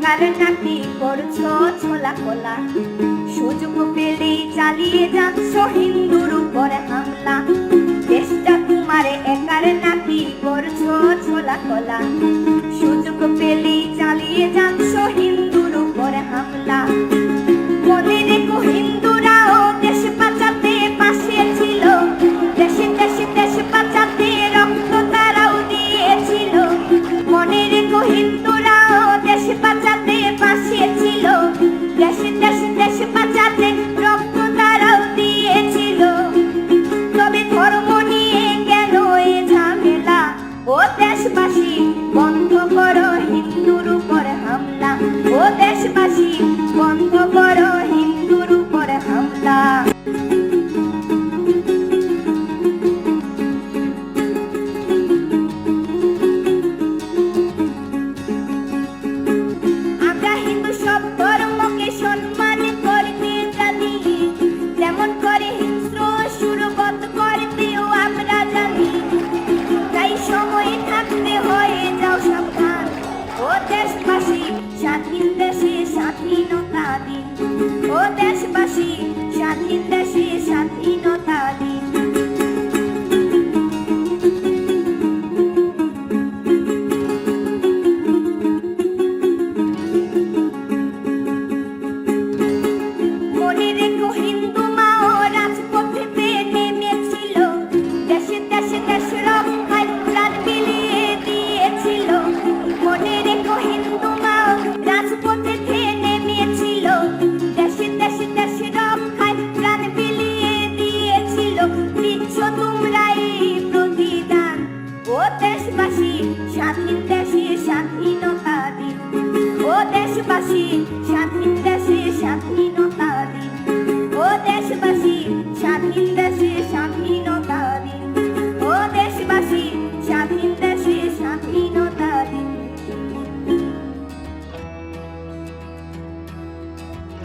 একার নাকি করছো ছোলা কোলা, সুযোগ পেলেই চালিয়ে যাচ্ছ হিন্দুর উপরে হামলা। দেশটা তোমার একার নাকি করছো ছোলা কোলা, সুযোগ পেলেই চালিয়ে যাচ্ছ হিন্দুর উপরে হামলা। মনে রেখো হিন্দুরাও দেশ বাঁচাতে পাশে ছিল, দেশে দেশে দেশ বাঁচাতে রক্ত তারাও দিয়েছিল। মনে রেখো হিন্দুরাও দেশ বাঁচাতে পাশে ছিল, দেশে দেশে দেশ বাঁচাতে রক্ত তারাও দিয়েছিল। তবে ধর্ম নিয়ে কেন এ ঝামেলা? ও দেশবাসী বন্ধ করো হিন্দুর উপর হামলা, ও দেশবাসী বন্ধ করো হিন্দুর উপর হামলা। আমরা হিন্দু সব ধর্মকে সম্মান করতে জানি, যেমন করে হিংস্র সুরবত করতেও আমরা জানি। তাই সময় থাকতে হয়ে যাও সাবধান, ও দেশবাসী স্বাধীন দেশে স্বাধীনতা দিন, ও দেশবাসী স্বাধীন দেশে স্বাধীনতা দিন। মনে রেখো হিন্দু মাও রাজপথেতে নেমেছিল, দেশে দেশে দেশ রক্ষায় প্রাণ বিলিয়ে দিয়েছিল। মনে রেখো হিন্দু মাও রাজপথেতে নেমেছিল, দেশে দেশে দেশ রক্ষায় প্রাণ বিলিয়ে দিয়েছিল। দিচ্ছ তোমরা এই প্রতিদান, ও দেশবাসী স্বাধীন দেশে স্বাধীনতা দিন, ও দেশবাসী স্বাধীন